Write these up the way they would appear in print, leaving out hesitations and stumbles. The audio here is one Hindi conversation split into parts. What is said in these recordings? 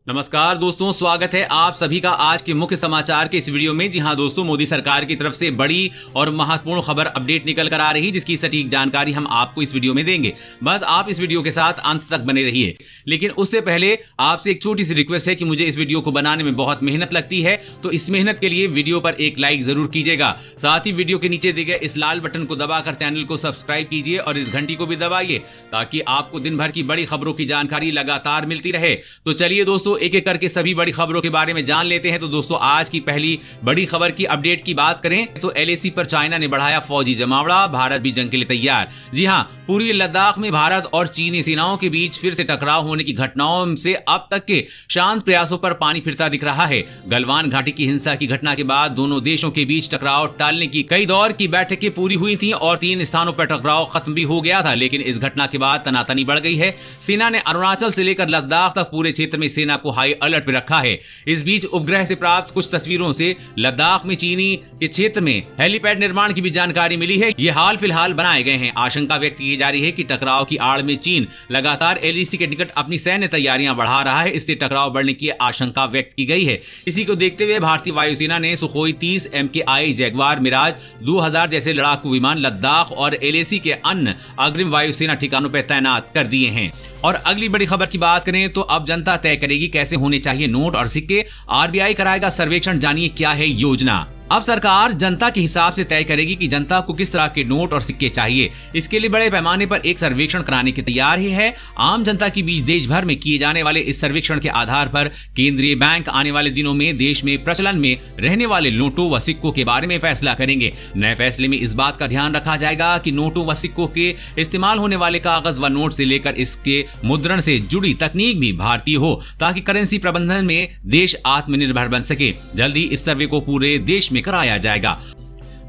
नमस्कार दोस्तों, स्वागत है आप सभी का आज के मुख्य समाचार के इस वीडियो में। जी हां दोस्तों, मोदी सरकार की तरफ से बड़ी और महत्वपूर्ण खबर अपडेट निकल कर आ रही, जिसकी सटीक जानकारी हम आपको इस वीडियो में देंगे। बस आप इस वीडियो के साथ अंत तक बने रहिए। लेकिन उससे पहले आपसे एक छोटी सी रिक्वेस्ट है कि मुझे इस वीडियो को बनाने में बहुत मेहनत लगती है, तो इस मेहनत के लिए वीडियो पर एक लाइक जरूर कीजिएगा। साथ ही वीडियो के नीचे दिए गए इस लाल बटन को दबाकर चैनल को सब्सक्राइब कीजिए और इस घंटी को भी दबाइए, ताकि आपको दिन भर की बड़ी खबरों की जानकारी लगातार मिलती रहे। तो चलिए दोस्तों, एक एक करके सभी बड़ी खबरों के बारे में जान लेते हैं। तो दोस्तों, आज की पहली बड़ी खबर की अपडेट की बात करें तो LAC पर चाइना ने बढ़ाया फौजी जमावड़ा, भारत भी जंग के लिए तैयार। जी हां, पूर्वी लद्दाख में भारत और चीनी सेनाओं के बीच फिर से टकराव होने की घटनाओं से अब तक के शांत प्रयासों पर पानी फिरता दिख रहा है। गलवान घाटी की हिंसा की घटना के बाद दोनों देशों के बीच टकराव टालने की कई दौर की बैठकें पूरी हुई थी और 3 स्थानों पर टकराव खत्म भी हो गया था। लेकिन इस घटना के बाद तनातनी बढ़ गई है। सेना ने अरुणाचल से लेकर लद्दाख तक पूरे क्षेत्र में सेना को हाई अलर्ट पर रखा है। इस बीच उपग्रह से प्राप्त कुछ तस्वीरों से लद्दाख में चीनी के क्षेत्र में हेलीपैड निर्माण की भी जानकारी मिली है। ये हाल फिलहाल बनाए गए हैं। आशंका व्यक्त की जा रही है कि टकराव की आड़ में चीन लगातार LAC के निकट अपनी सैन्य तैयारियां बढ़ा रहा है। इससे टकराव बढ़ने की आशंका व्यक्त की गई है। इसी को देखते हुए भारतीय वायुसेना ने सुखोई 30 MKI जैगवार मिराज 2000 जैसे लड़ाकू विमान लद्दाख और LAC के अन्य अग्रिम वायुसेना ठिकानों पर तैनात कर दिए हैं। और अगली बड़ी खबर की बात करें तो अब जनता तय करेगी कैसे होने चाहिए नोट और सिक्के। RBI कराएगा सर्वेक्षण, जानिए क्या है योजना। अब सरकार जनता के हिसाब से तय करेगी कि जनता को किस तरह के नोट और सिक्के चाहिए। इसके लिए बड़े पैमाने पर एक सर्वेक्षण कराने की तैयार ही है। आम जनता के बीच देश भर में किए जाने वाले इस सर्वेक्षण के आधार पर केंद्रीय बैंक आने वाले दिनों में देश में प्रचलन में रहने वाले नोटों व सिक्कों के बारे में फैसला करेंगे। नए फैसले में इस बात का ध्यान रखा जाएगा कि नोटों व सिक्कों के इस्तेमाल होने वाले कागज व नोट से लेकर इसके मुद्रण से जुड़ी तकनीक भी भारतीय हो, ताकि करेंसी प्रबंधन में देश आत्मनिर्भर बन सके। जल्दी इस सर्वे को पूरे देश में कराया जाएगा।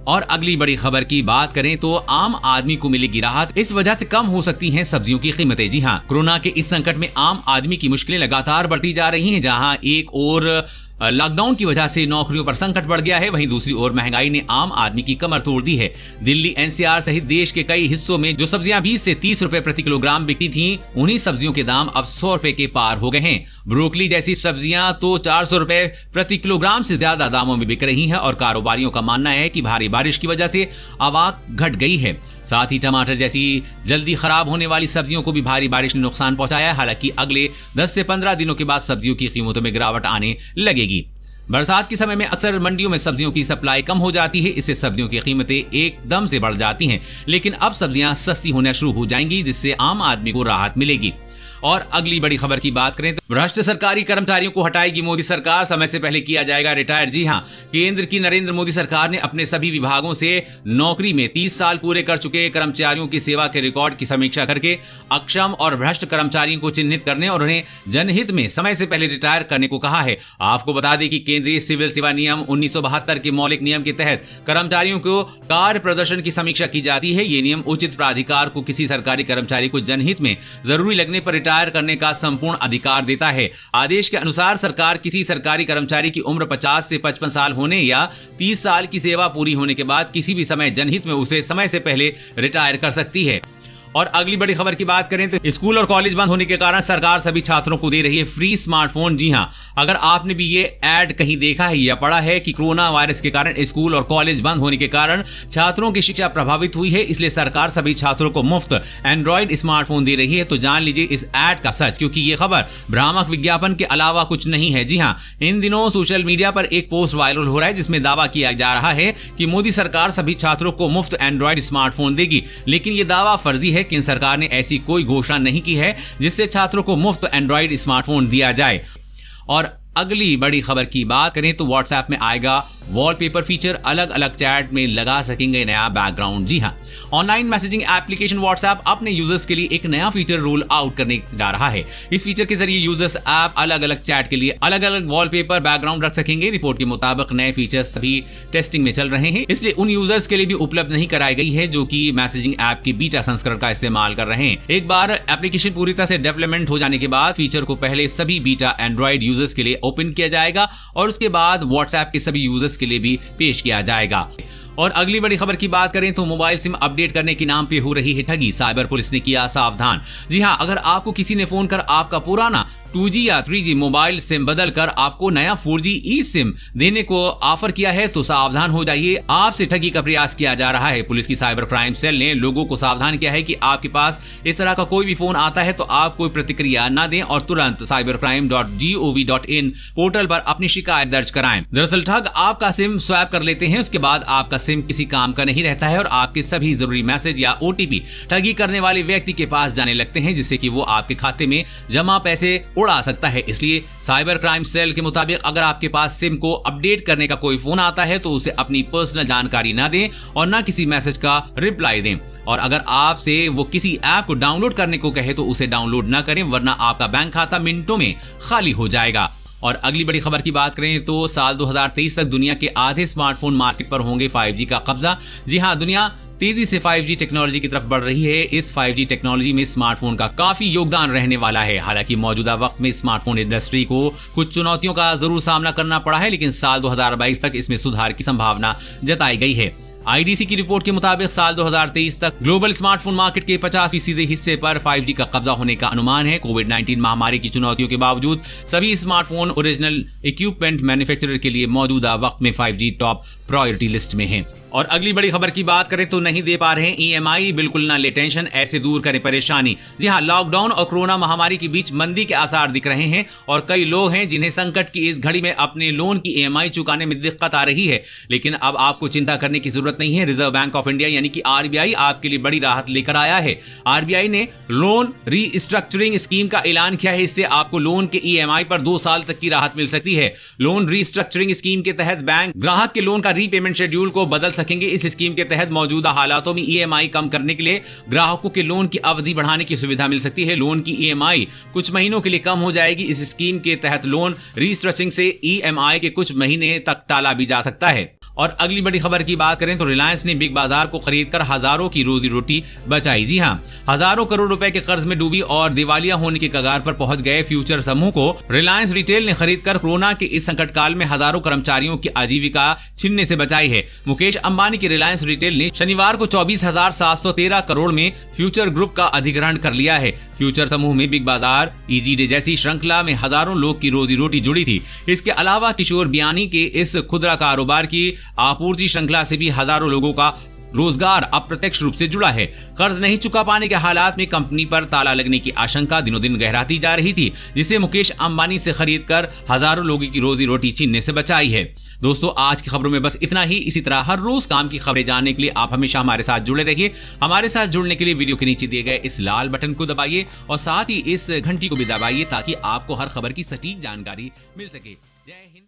और अगली बड़ी खबर की बात करें तो आम आदमी को मिलेगी राहत, इस वजह से कम हो सकती हैं सब्जियों की कीमतें। जी हां, कोरोना के इस संकट में आम आदमी की मुश्किलें लगातार बढ़ती जा रही हैं। जहां एक और लॉकडाउन की वजह से नौकरियों पर संकट बढ़ गया है, वहीं दूसरी ओर महंगाई ने आम आदमी की कमर तोड़ दी है। दिल्ली NCR सहित देश के कई हिस्सों में जो सब्जियां 20 से 30 रुपए प्रति किलोग्राम बिकती थीं, उन्हीं सब्जियों के दाम अब 100 रुपए के पार हो गए हैं। ब्रोकली जैसी सब्जियां तो 400 रुपए प्रति किलोग्राम से ज्यादा दामों में बिक रही हैं और कारोबारियों का मानना है कि भारी बारिश की वजह से आवक घट गई है। साथ ही टमाटर जैसी जल्दी खराब होने वाली सब्जियों को भी भारी बारिश ने नुकसान पहुंचाया है। हालांकि अगले 10 से 15 दिनों के बाद सब्जियों की कीमतों में गिरावट आने लगेगी। बरसात के समय में अक्सर मंडियों में सब्जियों की सप्लाई कम हो जाती है, इससे सब्जियों की कीमतें एकदम से बढ़ जाती हैं। लेकिन अब सब्जियां सस्ती होना शुरू हो जाएंगी, जिससे आम आदमी को राहत मिलेगी। और अगली बड़ी खबर की बात करें तो भ्रष्ट सरकारी कर्मचारियों को हटाएगी मोदी सरकार, समय से पहले किया जाएगा रिटायर। जी हां, केंद्र की नरेंद्र मोदी सरकार ने अपने सभी विभागों से नौकरी में 30 साल पूरे कर चुके कर्मचारियों की सेवा के रिकॉर्ड की समीक्षा करके अक्षम और भ्रष्ट कर्मचारियों को चिन्हित करने और उन्हें जनहित में समय से पहले रिटायर करने को कहा है। आपको बता दें कि केंद्रीय सिविल सेवा नियम 1972 के मौलिक नियम के तहत कर्मचारियों को कार्य प्रदर्शन की समीक्षा की जाती है। ये नियम उचित प्राधिकार को किसी सरकारी कर्मचारी को जनहित में जरूरी लगने पर रिटायर करने का संपूर्ण अधिकार देता है। आदेश के अनुसार सरकार किसी सरकारी कर्मचारी की उम्र 50 से 55 साल होने या 30 साल की सेवा पूरी होने के बाद किसी भी समय जनहित में उसे समय से पहले रिटायर कर सकती है। और अगली बड़ी खबर की बात करें तो स्कूल और कॉलेज बंद होने के कारण सरकार सभी छात्रों को दे रही है फ्री स्मार्टफोन। जी हां, अगर आपने भी ये ऐड कहीं देखा है या पढ़ा है कि कोरोना वायरस के कारण स्कूल और कॉलेज बंद होने के कारण छात्रों की शिक्षा प्रभावित हुई है, इसलिए सरकार सभी छात्रों को मुफ्त एंड्रॉइड स्मार्टफोन दे रही है। तो जान लीजिए इस ऐड का सच, क्योंकि ये खबर भ्रामक विज्ञापन के अलावा कुछ नहीं है। जी हां, इन दिनों सोशल मीडिया पर एक पोस्ट वायरल हो रहा है जिसमें दावा किया जा रहा है कि मोदी सरकार सभी छात्रों को मुफ्त एंड्रॉइड स्मार्टफोन देगी। लेकिन ये दावा फर्जी है कि सरकार ने ऐसी कोई घोषणा नहीं की है जिससे छात्रों को मुफ्त एंड्रॉइड स्मार्टफोन दिया जाए। और अगली बड़ी खबर की बात करें तो व्हाट्सएप में आएगा वॉलपेपर फीचर, अलग अलग चैट में लगा सकेंगे नया बैकग्राउंड। जी हां, ऑनलाइन मैसेजिंग एप्लीकेशन व्हाट्सएप अपने यूजर्स के लिए एक नया फीचर रोल आउट करने जा रहा है। इस फीचर के जरिए यूजर्स ऐप अलग अलग चैट के लिए अलग अलग वॉलपेपर बैकग्राउंड रख सकेंगे। रिपोर्ट के मुताबिक नए फीचर्स सभी टेस्टिंग में चल रहे हैं, इसलिए उन यूजर्स के लिए भी उपलब्ध नहीं कराई गई है जो कि मैसेजिंग ऐप की बीटा संस्करण का इस्तेमाल कर रहे हैं। एक बार एप्लीकेशन पूरी तरह से डेवलपमेंट हो जाने के बाद फीचर को पहले सभी बीटा एंड्रॉइड यूजर्स के लिए ओपन किया जाएगा और उसके बाद व्हाट्सएप के सभी यूजर्स के लिए भी पेश किया जाएगा। और अगली बड़ी खबर की बात करें तो मोबाइल सिम अपडेट करने के नाम पे हो रही है ठगी, साइबर पुलिस ने किया सावधान। जी हां, अगर आपको किसी ने फोन कर आपका पुराना 2G या 3G मोबाइल सिम बदलकर आपको नया 4G ई सिम देने को ऑफर किया है, तो सावधान हो जाइए, आपसे ठगी का प्रयास किया जा रहा है। पुलिस की साइबर क्राइम सेल ने लोगों को सावधान किया है कि आपके पास इस तरह का कोई भी फोन आता है तो आप कोई प्रतिक्रिया न दें और तुरंत cybercrime.gov.in पोर्टल पर अपनी शिकायत दर्ज कराएं। दरअसल ठग आपका सिम स्वैप कर लेते हैं, उसके बाद आपका सिम किसी काम का नहीं रहता है और आपके सभी जरूरी मैसेज या OTP ठगी करने वाले व्यक्ति के पास जाने लगते हैं, जिससे कि वो आपके खाते में जमा पैसे उड़ा सकता है। इसलिए साइबर क्राइम सेल के मुताबिक अगर आपके पास सिम को अपडेट करने का कोई फोन आता है तो उसे अपनी पर्सनल जानकारी ना दें और ना किसी मैसेज का रिप्लाई दें। और अगर आपसे वो किसी ऐप को डाउनलोड करने को कहे तो उसे डाउनलोड ना करें, वरना आपका बैंक खाता मिनटों में खाली हो जाएगा। और अगली बड़ी खबर की बात करें तो साल 2023 तक दुनिया के आधे स्मार्टफोन मार्केट पर होंगे 5G का कब्जा। जी हां, दुनिया तेजी से 5G टेक्नोलॉजी की तरफ बढ़ रही है। इस 5G टेक्नोलॉजी में स्मार्टफोन का काफी योगदान रहने वाला है। हालांकि मौजूदा वक्त में स्मार्टफोन इंडस्ट्री को कुछ चुनौतियों का जरूर सामना करना पड़ा है, लेकिन साल 2022 तक इसमें सुधार की संभावना जताई गई है। IDC की रिपोर्ट के मुताबिक साल 2023 तक ग्लोबल स्मार्टफोन मार्केट के 50% हिस्से पर 5G का कब्जा होने का अनुमान है। कोविड-19 महामारी की चुनौतियों के बावजूद सभी स्मार्टफोन ओरिजिनल इक्विपमेंट मैन्युफैक्चरर के लिए मौजूदा वक्त में 5G टॉप प्रायोरिटी लिस्ट में है। और अगली बड़ी खबर की बात करें तो नहीं दे पा रहे हैं EMI, बिल्कुल ना ले टेंशन, ऐसे दूर करें परेशानी। जी हां, लॉकडाउन और कोरोना महामारी के बीच मंदी के आसार दिख रहे हैं और कई लोग हैं जिन्हें संकट की इस घड़ी में अपने लोन की EMI चुकाने में दिक्कत आ रही है। लेकिन अब आपको चिंता करने की जरूरत नहीं है। रिजर्व बैंक ऑफ इंडिया यानी कि RBI आपके लिए बड़ी राहत लेकर आया है। RBI ने लोन रीस्ट्रक्चरिंग स्कीम का ऐलान किया है। इससे आपको लोन के EMI पर 2 साल तक की राहत मिल सकती है। लोन रीस्ट्रक्चरिंग स्कीम के तहत बैंक ग्राहक के लोन का रीपेमेंट शेड्यूल को बदल सकेंगे। इस स्कीम के तहत मौजूदा हालातों में EMI कम करने के लिए ग्राहकों के लोन की अवधि बढ़ाने की सुविधा मिल सकती है। लोन की EMI कुछ महीनों के लिए कम हो जाएगी। इस स्कीम के तहत लोन रीस्ट्रक्चरिंग से EMI के कुछ महीने तक टाला भी जा सकता है। और अगली बड़ी खबर की बात करें तो रिलायंस ने बिग बाजार को खरीदकर हजारों की रोजी रोटी बचाई। जी हां, हजारों करोड़ रुपए के कर्ज में डूबी और दिवालिया होने के कगार पर पहुंच गए फ्यूचर समूह को रिलायंस रिटेल ने खरीदकर कोरोना के इस संकट काल में हजारों कर्मचारियों की आजीविका छीनने से बचाई है। मुकेश अंबानी की रिलायंस रिटेल ने शनिवार को 24,713 करोड़ में फ्यूचर ग्रुप का अधिग्रहण कर लिया है। फ्यूचर समूह में बिग बाजार, ईजी डे जैसी श्रृंखला में हजारों लोग की रोजी रोटी जुड़ी थी। इसके अलावा किशोर बियानी के इस खुदरा कारोबार की आपूर्ति श्रृंखला से भी हजारों लोगों का रोजगार अप्रत्यक्ष रूप से जुड़ा है। कर्ज नहीं चुका पाने के हालात में कंपनी पर ताला लगने की आशंका दिनों दिन गहराती जा रही थी, जिसे मुकेश अंबानी से खरीदकर हजारों लोगों की रोजी रोटी छीनने से बचाई है। दोस्तों, आज की खबरों में बस इतना ही। इसी तरह हर रोज काम की खबरें जानने के लिए आप हमेशा हमारे साथ जुड़े रहिए। हमारे साथ जुड़ने के लिए वीडियो के नीचे दिए गए इस लाल बटन को दबाइए और साथ ही इस घंटी को भी दबाइए ताकि आपको हर खबर की सटीक जानकारी मिल सके। जय हिंद।